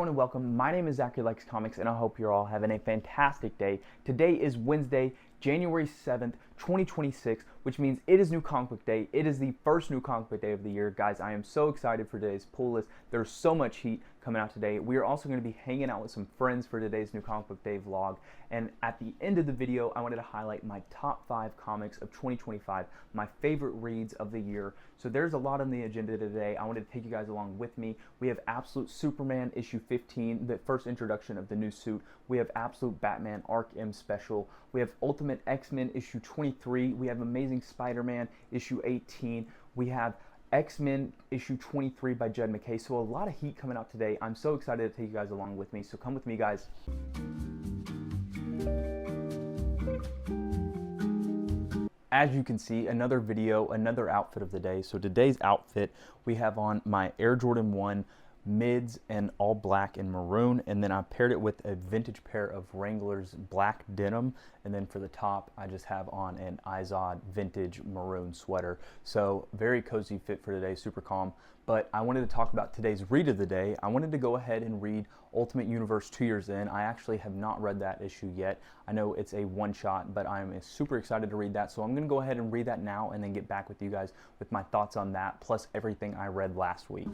everyone and welcome. My name is Zachary Likes Comics and I hope you're all having a fantastic day. Today is Wednesday, January 7th, 2026, which means it is New Comic Book Day. It is the first New Comic Book Day of the year. Guys, I am so excited for today's pull list. There's so much heat coming out today. We are also going to be hanging out with some friends for today's New Comic Book Day vlog. And at the end of the video, I wanted to highlight my top 5 comics of 2025, my favorite reads of the year. So there's a lot on the agenda today. I wanted to take you guys along with me. We have Absolute Superman issue 15, the first introduction of the new suit. We have Absolute Batman Arc M special. We have Ultimate X-Men issue 23. We have Amazing Spider-Man issue 18. We have X-Men issue 23 by Jed MacKay. So a lot of heat coming out today. I'm so excited to take you guys along with me. So come with me, guys. As you can see, another video, another outfit of the day. So today's outfit, we have on my Air Jordan 1 mids and all black and maroon, and then I paired it with a vintage pair of Wrangler's black denim, and then for the top I just have on an Izod vintage maroon sweater. So very cozy fit for today, super calm. But I wanted to talk about today's read of the day. I wanted to go ahead and read Ultimate Universe 2 Years In. I actually have not read that issue yet. I know it's a one-shot, but I'm super excited to read that. So I'm going to go ahead and read that now and then get back with you guys with my thoughts on that, plus everything I read last week.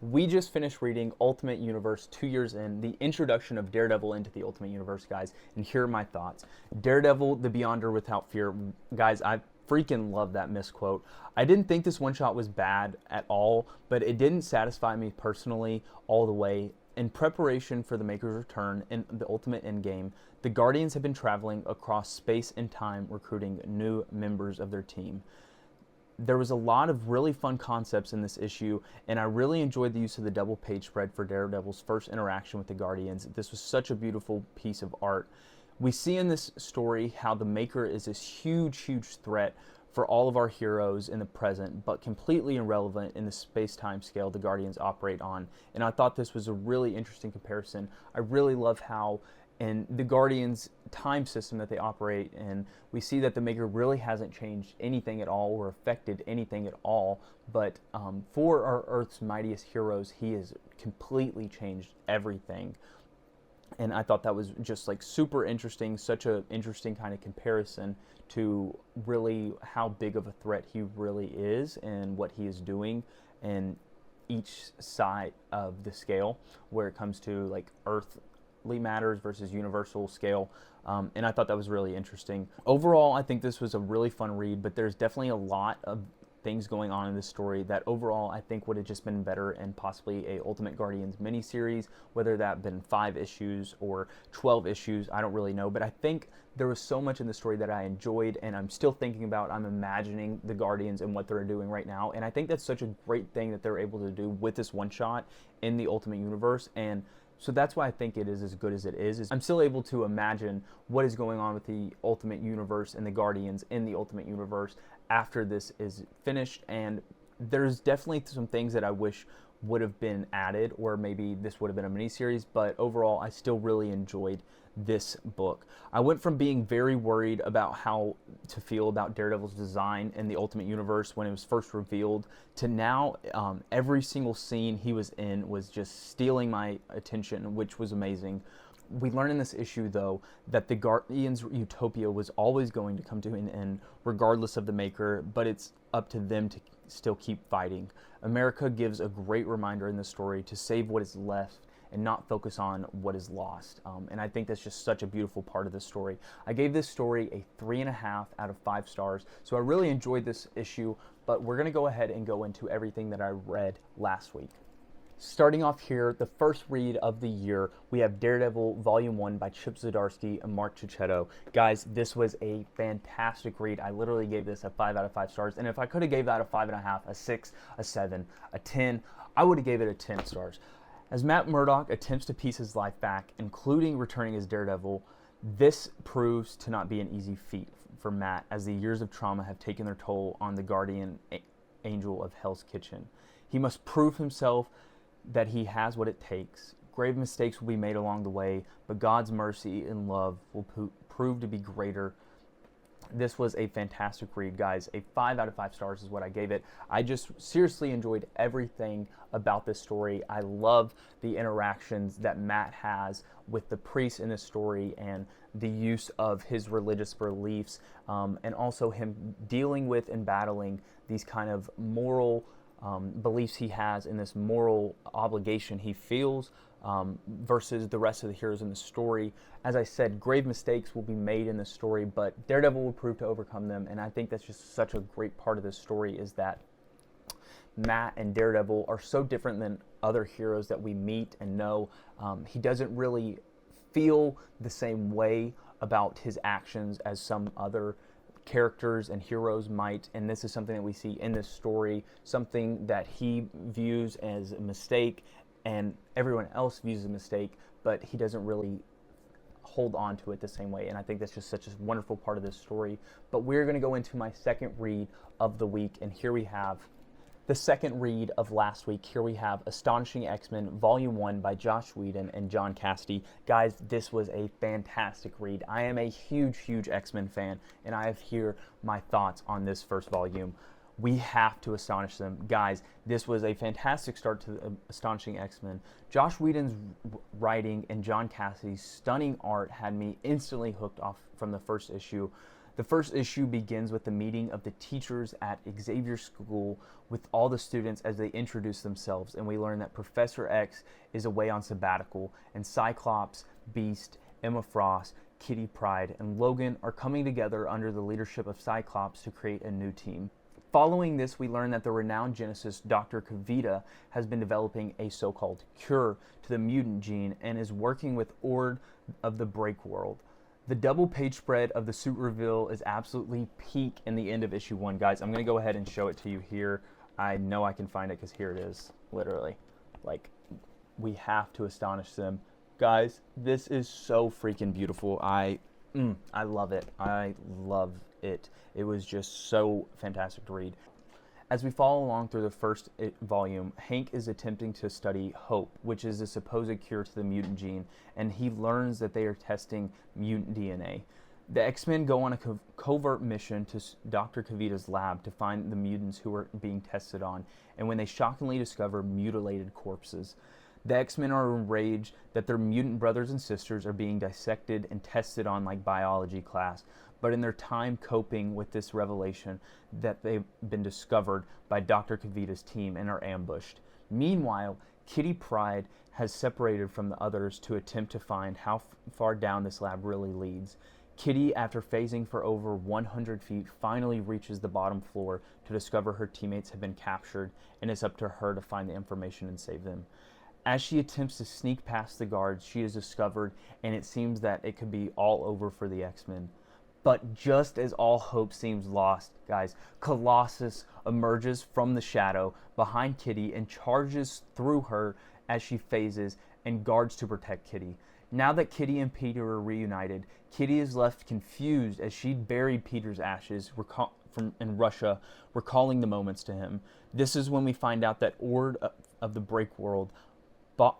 We just finished reading Ultimate Universe 2 Years In, the introduction of Daredevil into the Ultimate Universe, guys, and here are my thoughts. Daredevil, the Beyonder without fear. Guys, I freaking love that misquote. I didn't think this one-shot was bad at all, but it didn't satisfy me personally all the way. In preparation for the Maker's return in the Ultimate Endgame, the Guardians have been traveling across space and time recruiting new members of their team. There was a lot of really fun concepts in this issue, and I really enjoyed the use of the double page spread for Daredevil's first interaction with the Guardians. This was such a beautiful piece of art. We see in this story how the Maker is this huge threat for all of our heroes in the present, but completely irrelevant in the space-time scale the Guardians operate on. And I thought this was a really interesting comparison. I really love how in the Guardians' time system that they operate in, we see that the Maker really hasn't changed anything at all or affected anything at all, but for our Earth's mightiest heroes, he has completely changed everything. And I thought that was just like super interesting, such an interesting kind of comparison to really how big of a threat he really is and what he is doing in each side of the scale where it comes to like Earth matters versus universal scale, and I thought that was really interesting. Overall, I think this was a really fun read, but there's definitely a lot of things going on in this story that overall I think would have just been better in possibly a Ultimate Guardians miniseries, whether that been 5 issues or 12 issues, I don't really know, but I think there was so much in the story that I enjoyed, and I'm still thinking about, I'm imagining the Guardians and what they're doing right now, and I think that's such a great thing that they're able to do with this one-shot in the Ultimate Universe, and so that's why I think it is as good as it is. I'm still able to imagine what is going on with the Ultimate Universe and the Guardians in the Ultimate Universe after this is finished, and there's definitely some things that I wish would have been added, or maybe this would have been a miniseries, but overall I still really enjoyed this book. I went from being very worried about how to feel about Daredevil's design in the Ultimate Universe when it was first revealed to now every single scene he was in was just stealing my attention, which was amazing. We learn in this issue, though, that the Guardians' utopia was always going to come to an end regardless of the Maker, but it's up to them to still keep fighting. America gives a great reminder in the story to save what is left and not focus on what is lost. And I think that's just such a beautiful part of the story. I gave this story a 3.5 out of 5 stars, so I really enjoyed this issue, but we're gonna go ahead and go into everything that I read last week. Starting off here, the first read of the year, we have Daredevil Volume 1 by Chip Zdarsky and Mark Cicchetto. Guys, this was a fantastic read. I literally gave this a 5 out of 5 stars, and if I could have gave that a 5.5, a 6, a 7, a 10, I would have gave it a 10 stars. As Matt Murdock attempts to piece his life back, including returning as Daredevil, this proves to not be an easy feat for Matt, as the years of trauma have taken their toll on the guardian angel of Hell's Kitchen. He must prove himself that he has what it takes. Grave mistakes will be made along the way, but God's mercy and love will prove to be greater. This was a fantastic read, guys. A 5 out of 5 stars is what I gave it. I just seriously enjoyed everything about this story. I love the interactions that Matt has with the priests in this story and the use of his religious beliefs, and also him dealing with and battling these kind of moral beliefs he has and this moral obligation he feels, versus the rest of the heroes in the story. As I said, grave mistakes will be made in the story, but Daredevil will prove to overcome them, and I think that's just such a great part of this story, is that Matt and Daredevil are so different than other heroes that we meet and know. He doesn't really feel the same way about his actions as some other characters and heroes might, and this is something that we see in this story, something that he views as a mistake and everyone else views as a mistake, but he doesn't really hold on to it the same way, and I think that's just such a wonderful part of this story. But we're going to go into my second read of the week, and here we have the second read of last week. Here we have Astonishing X-Men Volume 1 by Josh Whedon and John Cassaday. Guys, this was a fantastic read. I am a huge X-Men fan, and I have here my thoughts on this first volume. We have to astonish them. Guys, this was a fantastic start to the Astonishing X-Men. Josh Whedon's writing and John Cassaday's stunning art had me instantly hooked off from the first issue. The first issue begins with the meeting of the teachers at Xavier's school with all the students as they introduce themselves, and we learn that Professor X is away on sabbatical, and Cyclops, Beast, Emma Frost, Kitty Pryde, and Logan are coming together under the leadership of Cyclops to create a new team. Following this, we learn that the renowned geneticist Dr. Kavita has been developing a so-called cure to the mutant gene and is working with Ord of the Break World. The double page spread of the suit reveal is absolutely peak in the end of issue 1, guys. I'm going to go ahead and show it to you here. I know I can find it because here it is, literally. Like, we have to astonish them. Guys, this is so freaking beautiful. I love it. I love it. It was just so fantastic to read. As we follow along through the first volume, Hank is attempting to study Hope, which is a supposed cure to the mutant gene, and he learns that they are testing mutant DNA. The X-Men go on a covert mission to Dr. Kavita's lab to find the mutants who are being tested on, and when they shockingly discover mutilated corpses. The X-Men are enraged that their mutant brothers and sisters are being dissected and tested on like biology class, but in their time coping with this revelation that they've been discovered by Dr. Kavita's team and are ambushed. Meanwhile, Kitty Pryde has separated from the others to attempt to find how far down this lab really leads. Kitty, after phasing for over 100 feet, finally reaches the bottom floor to discover her teammates have been captured, and it's up to her to find the information and save them. As she attempts to sneak past the guards, she is discovered, and it seems that it could be all over for the X-Men. But just as all hope seems lost, guys, Colossus emerges from the shadow behind Kitty and charges through her as she phases and guards to protect Kitty. Now that Kitty and Peter are reunited, Kitty is left confused as she buried Peter's ashes in Russia, recalling the moments to him. This is when we find out that Ord of the Break World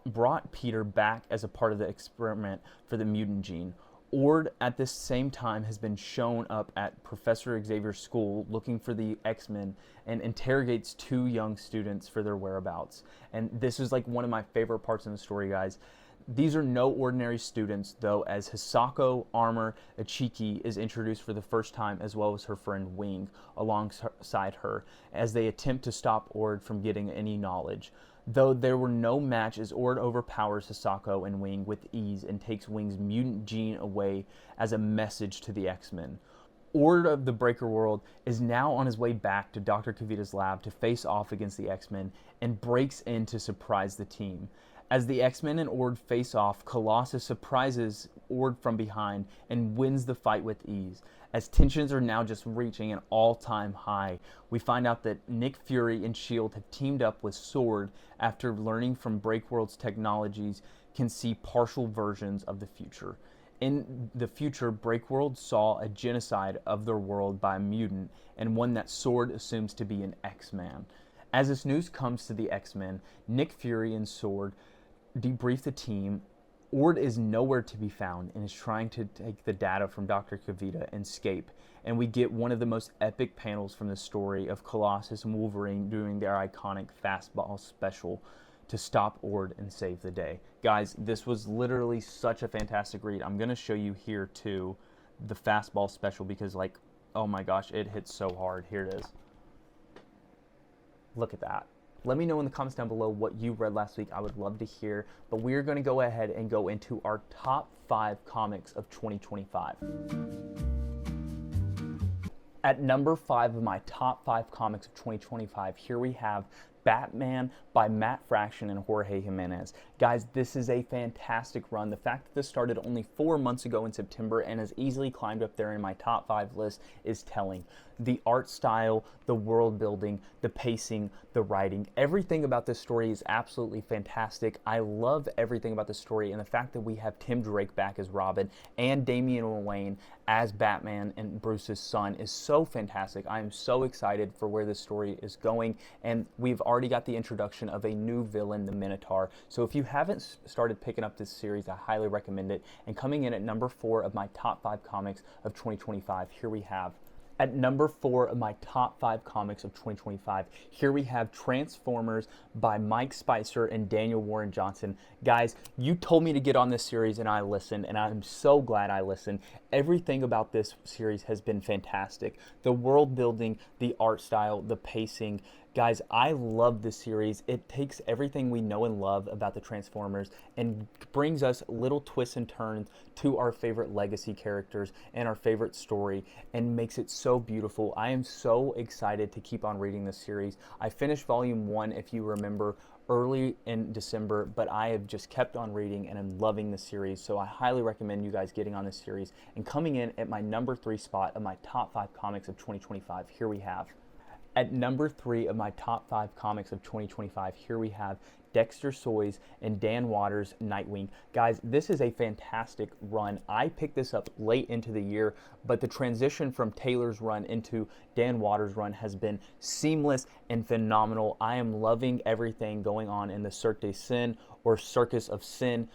brought Peter back as a part of the experiment for the mutant gene. Ord, at this same time, has been shown up at Professor Xavier's school looking for the X-Men and interrogates 2 young students for their whereabouts. And this is like one of my favorite parts in the story, guys. These are no ordinary students, though, as Hisako Armor Ichiki is introduced for the first time, as well as her friend Wing alongside her, as they attempt to stop Ord from getting any knowledge. Though there were no match, as Ord overpowers Hisako and Wing with ease and takes Wing's mutant gene away as a message to the X-Men. Ord of the Breaker World is now on his way back to Dr. Kavita's lab to face off against the X-Men and breaks in to surprise the team. As the X-Men and Ord face off, Colossus surprises Ord from behind and wins the fight with ease. As tensions are now just reaching an all-time high, we find out that Nick Fury and S.H.I.E.L.D. have teamed up with S.W.O.R.D. after learning from Breakworld's technologies can see partial versions of the future. In the future, Breakworld saw a genocide of their world by a mutant, and one that S.W.O.R.D. assumes to be an X-Man. As this news comes to the X-Men, Nick Fury and Sword debrief the team. Ord is nowhere to be found and is trying to take the data from Dr. Kavita and escape. And we get one of the most epic panels from the story of Colossus and Wolverine doing their iconic fastball special to stop Ord and save the day. Guys, this was literally such a fantastic read. I'm going to show you here too the fastball special because, like, oh my gosh, it hits so hard. Here it is. Look at that. Let me know in the comments down below what you read last week. I would love to hear. But we're going to go ahead and go into our top 5 comics of 2025. At number 5 of my top 5 comics of 2025, here we have Batman by Matt Fraction and Jorge Jimenez. Guys, this is a fantastic run. The fact that this started only 4 months ago in September and has easily climbed up there in my top 5 list is telling. The art style, the world building, the pacing, the writing, everything about this story is absolutely fantastic. I love everything about the story, and the fact that we have Tim Drake back as Robin and Damian Wayne as Batman and Bruce's son is so fantastic. I am so excited for where this story is going, and we've already got the introduction of a new villain, the Minotaur. So if you haven't started picking up this series, I highly recommend it. And coming in at number 4 of my top 5 comics of 2025, here we have. At number 4 of my top 5 comics of 2025, here we have Transformers by Mike Spicer and Daniel Warren Johnson. Guys, you told me to get on this series and I listened, and I'm so glad I listened. Everything about this series has been fantastic. The world building, the art style, the pacing. Guys, I love this series. It takes everything we know and love about the Transformers and brings us little twists and turns to our favorite legacy characters and our favorite story and makes it so beautiful. I am so excited to keep on reading this series. I finished volume 1, if you remember, early in December, but I have just kept on reading and I'm loving the series. So I highly recommend you guys getting on this series. And coming in at my number 3 spot of my top 5 comics of 2025, here we have. At number 3 of my top 5 comics of 2025, here we have Dexter Soys and Dan Watters' Nightwing. Guys, this is a fantastic run. I picked this up late into the year, but the transition from Taylor's run into Dan Watters' run has been seamless and phenomenal. I am loving everything going on in the Cirque de Sin or Circus of Sin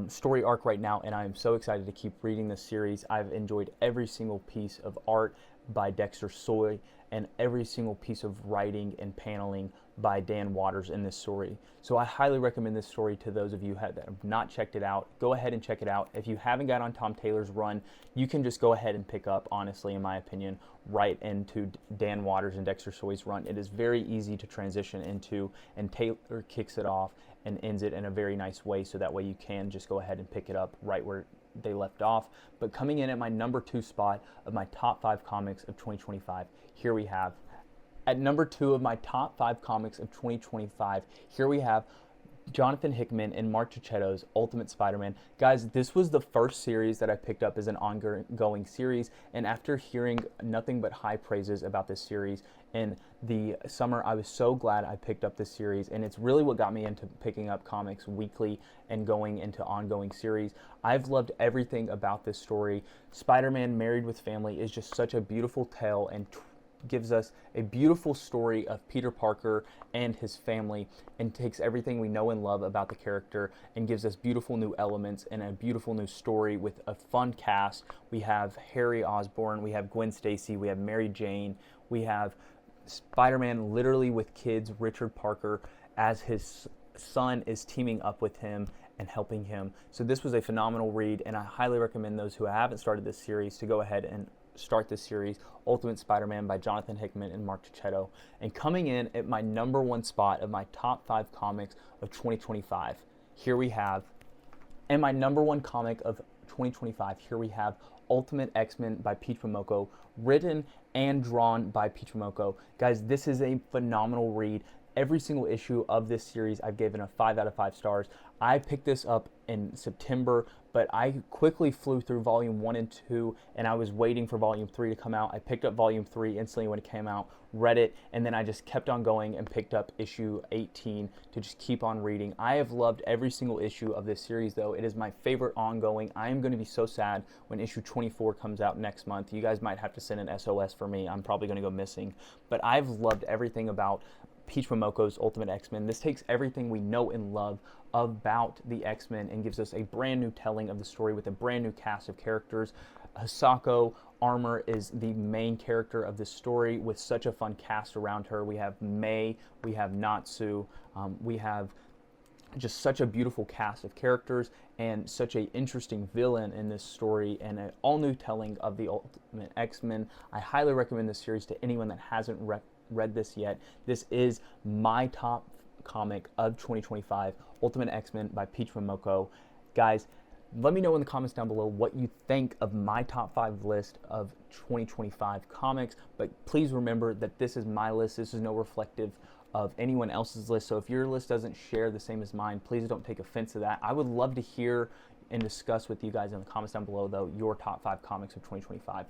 story arc right now, and I am so excited to keep reading this series. I've enjoyed every single piece of art by Dexter Soy and every single piece of writing and paneling by Dan Watters in this story. So I highly recommend this story to those of you that have not checked it out. Go ahead and check it out. If you haven't got on Tom Taylor's run, you can just go ahead and pick up, honestly, in my opinion, right into Dan Watters and Dexter Soy's run. It is very easy to transition into, and Taylor kicks it off and ends it in a very nice way, so that way you can just go ahead and pick it up right where they left off. But coming in at my number 2 spot of my top 5 comics of 2025, here we have. At number 2 of my top 5 comics of 2025, here we have Jonathan Hickman and Mark Cicchetto's Ultimate Spider-Man. Guys, this was the first series that I picked up as an ongoing series, and after hearing nothing but high praises about this series in the summer, I was so glad I picked up this series, and it's really what got me into picking up comics weekly and going into ongoing series. I've loved everything about this story. Spider-Man Married with Family is just such a beautiful tale and gives us a beautiful story of Peter Parker and his family, and takes everything we know and love about the character and gives us beautiful new elements and a beautiful new story with a fun cast. We have Harry Osborn, we have Gwen Stacy, we have Mary Jane, we have Spider-Man literally with kids, Richard Parker, as his son is teaming up with him and helping him. So this was a phenomenal read, and I highly recommend those who haven't started this series to go ahead and start this series, Ultimate Spider-Man by Jonathan Hickman and Mark Cicchetto. And coming in at my number 1 spot of my top 5 comics of 2025, here we have, and my number 1 comic of 2025, here we have Ultimate X-Men by Pete Momoko, written and drawn by Pete Momoko. Guys, this is a phenomenal read. Every single issue of this series I've given a 5 out of 5 stars. I picked this up in September, but I quickly flew through volume 1 and 2, and I was waiting for volume 3 to come out. I picked up volume 3 instantly when it came out, read it, and then I just kept on going and picked up issue 18 to just keep on reading. I have loved every single issue of this series, though. It is my favorite ongoing. I am going to be so sad when issue 24 comes out next month. You guys might have to send an SOS for me. I'm probably going to go missing. But I've loved everything about Peach Momoko's Ultimate X-Men. This takes everything we know and love about the X-Men and gives us a brand new telling of the story with a brand new cast of characters. Hisako Armor is the main character of this story with such a fun cast around her. We have May, we have Natsu, we have just such a beautiful cast of characters and such an interesting villain in this story and an all-new telling of the Ultimate X-Men. I highly recommend this series to anyone that hasn't read this yet. This is my top comic of 2025, Ultimate X-Men by Peach Momoko. Guys, let me know in the comments down below what you think of my top 5 list of 2025 comics, but please remember that this is my list. This is no reflective of anyone else's list, so if your list doesn't share the same as mine, please don't take offense to that. I would love to hear and discuss with you guys in the comments down below, though, your top 5 comics of 2025.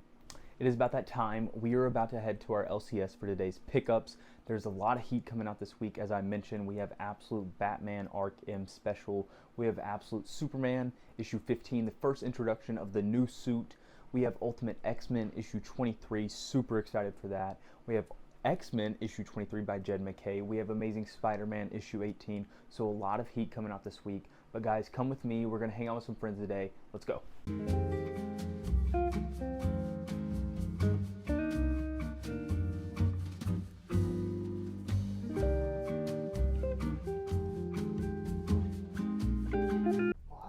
It is about that time. We are about to head to our LCS for today's pickups. There's a lot of heat coming out this week. As I mentioned, we have Absolute Batman Arc M Special. We have Absolute Superman issue 15, the first introduction of the new suit. We have Ultimate X-Men issue 23, super excited for that. We have X-Men issue 23 by Jed MacKay. We have Amazing Spider-Man issue 18. So a lot of heat coming out this week. But guys, come with me. We're going to hang out with some friends today. Let's go.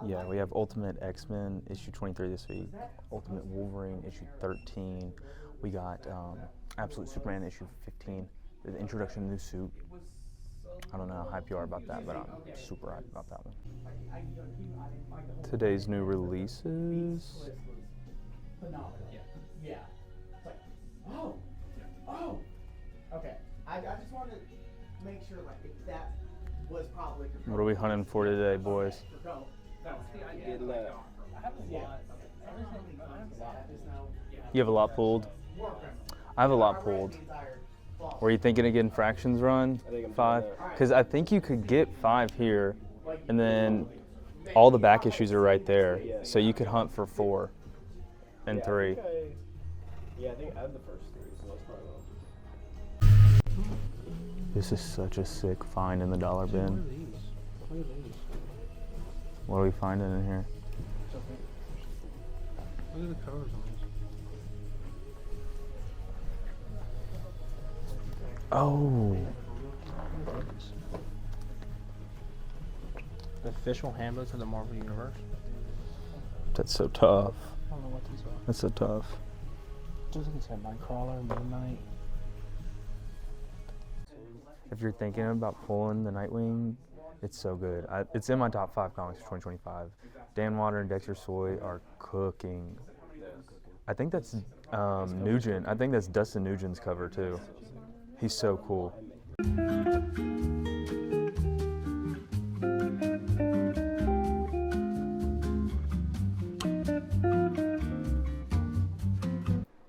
Yeah, we have Ultimate X-Men issue 23 this week. Ultimate Wolverine issue 13. We got Absolute Superman issue 15, the introduction of the new suit. I don't know how hype you are about that, but I'm super hyped about that one. Today's new releases. Phenomenal. Yeah. It's like, oh. Okay. I just wanted to make sure, like, if that was probably. What are we hunting for today, boys? You have a lot pulled? I have a lot pulled. Were you thinking of getting fractions run? 5? Because I think you could get 5 here, and then all the back issues are right there. So you could hunt for 4 and 3. Yeah, I think I have the first 3, so that's probably well. This is such a sick find in the dollar bin. What are we finding in here? Look at the covers on these. Oh. The official handbooks of the Marvel Universe. That's so tough. I don't know what these are. That's so tough. Just like I said, Nightcrawler, Moon Knight. If you're thinking about pulling the Nightwing, it's so good. It's in my top 5 comics for 2025. Dan Water and Dexter Soy are cooking. I think that's Nugent. I think that's Dustin Nugent's cover too. He's so cool.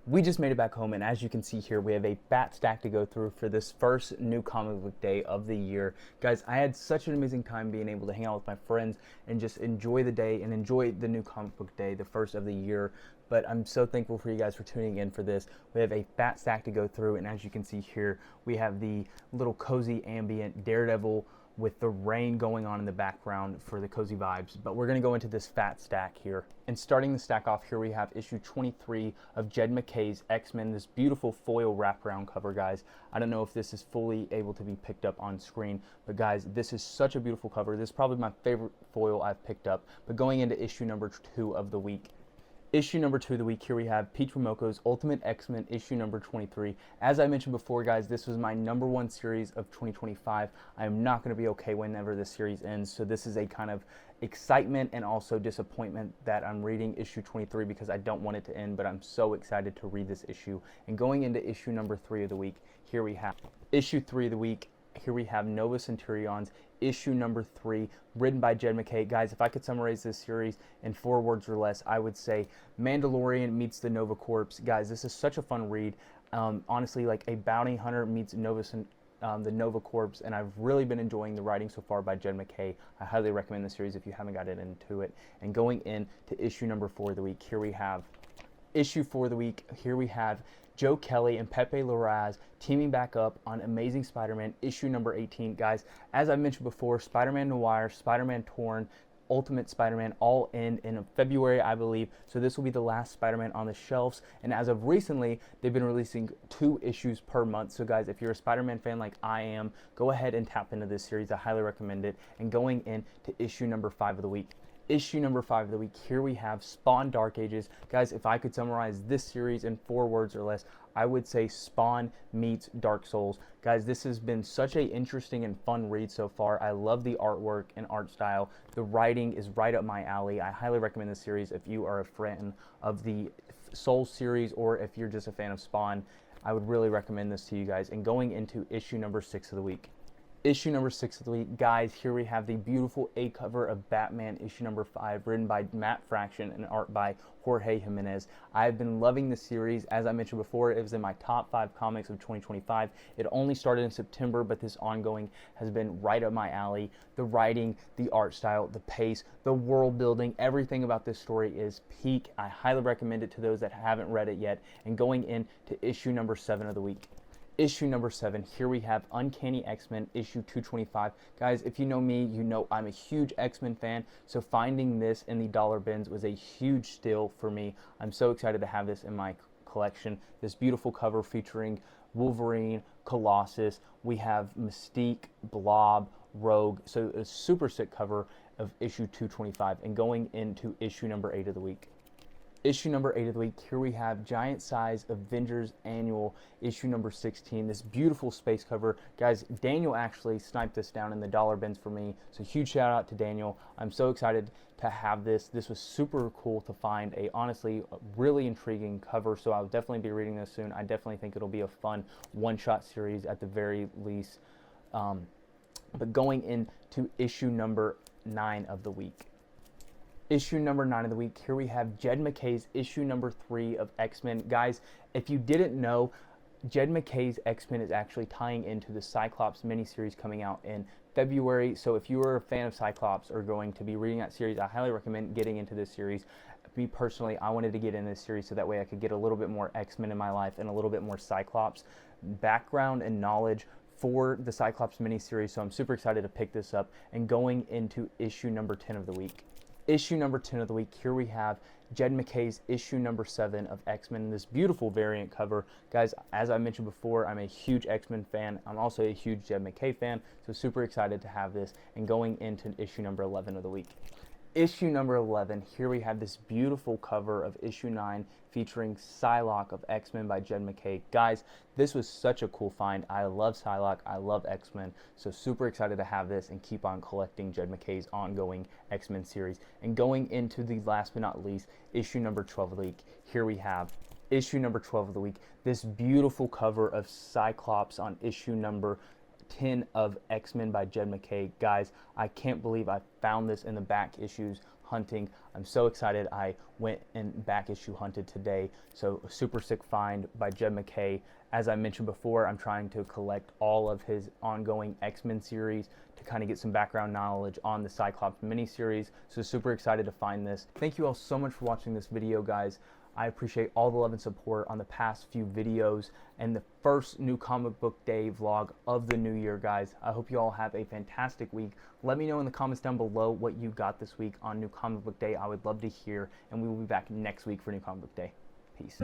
We just made it back home, and as you can see here, we have a fat stack to go through for this first new comic book day of the year. Guys, I had such an amazing time being able to hang out with my friends and just enjoy the day and enjoy the new comic book day, the first of the year. But I'm so thankful for you guys for tuning in for this. We have a fat stack to go through, and as you can see here, we have the little cozy ambient Daredevil with the rain going on in the background for the cozy vibes. But we're gonna go into this fat stack here. And starting the stack off here, we have issue 23 of Jed MacKay's X-Men, this beautiful foil wraparound cover, guys. I don't know if this is fully able to be picked up on screen, but guys, this is such a beautiful cover. This is probably my favorite foil I've picked up. But going into issue number 2 of the week. Issue number 2 of the week, here we have Peach Momoko's Ultimate X-Men issue number 23. As I mentioned before, guys, this was my #1 series of 2025. I am not going to be okay whenever this series ends, so this is a kind of excitement and also disappointment that I'm reading issue 23 because I don't want it to end, but I'm so excited to read this issue. And going into issue number 3 of the week, here we have issue 3 of the week. Here we have Nova Centurion's issue number 3, written by Jed MacKay. Guys, if I could summarize this series in 4 words or less, I would say Mandalorian meets the Nova Corps. Guys, this is such a fun read. Honestly, like a bounty hunter meets the Nova Corps, and I've really been enjoying the writing so far by Jed MacKay. I highly recommend the series if you haven't gotten into it. And going into issue number 4 of the week, here we have Issue for the week, here we have Joe Kelly and Pepe Larraz teaming back up on Amazing Spider-Man issue number 18. Guys, as I mentioned before, Spider-Man Noir, Spider-Man Torn, Ultimate Spider-Man all in February, I believe. So this will be the last Spider-Man on the shelves. And as of recently, they've been releasing 2 issues per month. So guys, if you're a Spider-Man fan like I am, go ahead and tap into this series. I highly recommend it. And going into issue number 5 of the week. Issue number 5 of the week, here we have Spawn Dark Ages. Guys, if I could summarize this series in 4 words or less, I would say Spawn meets Dark Souls. Guys, this has been such a interesting and fun read so far. I love the artwork and art style. The writing is right up my alley. I highly recommend this series if you are a fan of the Souls series or if you're just a fan of Spawn. I would really recommend this to you guys. And going into issue number 6 of the week. Issue number 6 of the week, guys, here we have the beautiful A cover of Batman issue number 5, written by Matt Fraction and art by Jorge Jimenez. I've been loving this series. As I mentioned before, it was in my top 5 comics of 2025. It only started in September, but this ongoing has been right up my alley. The writing, the art style, the pace, the world building, everything about this story is peak. I highly recommend it to those that haven't read it yet. And going into issue number 7 of the week. Issue number 7, here we have Uncanny X-Men issue 225. Guys, if you know me, you know I'm a huge X-Men fan, so finding this in the dollar bins was a huge steal for me. I'm so excited to have this in my collection. This beautiful cover featuring Wolverine, Colossus, we have Mystique, Blob, Rogue, so a super sick cover of issue 225. And going into issue number 8 of the week. Issue number 8 of the week, here we have Giant Size Avengers Annual, issue number 16. This beautiful space cover. Guys, Daniel actually sniped this down in the dollar bins for me, so huge shout out to Daniel. I'm so excited to have this. This was super cool to find a, honestly, really intriguing cover, so I'll definitely be reading this soon. I definitely think it'll be a fun one-shot series at the very least. But going into issue number 9 of the week. Issue number 9 of the week, here we have Jed MacKay's issue number 3 of X-Men. Guys, if you didn't know, Jed MacKay's X-Men is actually tying into the Cyclops miniseries coming out in February. So if you are a fan of Cyclops or going to be reading that series, I highly recommend getting into this series. Me personally, I wanted to get in this series so that way I could get a little bit more X-Men in my life and a little bit more Cyclops background and knowledge for the Cyclops miniseries. So I'm super excited to pick this up. And going into issue number 10 of the week. Issue number 10 of the week, here we have Jed MacKay's issue number 7 of X-Men, this beautiful variant cover. Guys, as I mentioned before, I'm a huge X-Men fan. I'm also a huge Jed MacKay fan, so super excited to have this. And going into issue number 11 of the week. Issue number 11, here we have this beautiful cover of issue 9 featuring Psylocke of X-Men by Jed MacKay. Guys, this was such a cool find. I love Psylocke, I love X-Men, so super excited to have this and keep on collecting Jed MacKay's ongoing X-Men series. And going into the last but not least, issue number 12 of the week, here we have issue number 12 of the week, this beautiful cover of Cyclops on issue number 10 of X-Men by Jed MacKay. Guys, I can't believe I found this in the back issues hunting. I'm so excited. I went and back issue hunted today. So a super sick find by Jed MacKay. As I mentioned before, I'm trying to collect all of his ongoing X-Men series to kind of get some background knowledge on the Cyclops miniseries. So super excited to find this. Thank you all so much for watching this video, guys. I appreciate all the love and support on the past few videos and the first New Comic Book Day vlog of the new year, guys. I hope you all have a fantastic week. Let me know in the comments down below what you got this week on New Comic Book Day. I would love to hear, and we will be back next week for New Comic Book Day. Peace.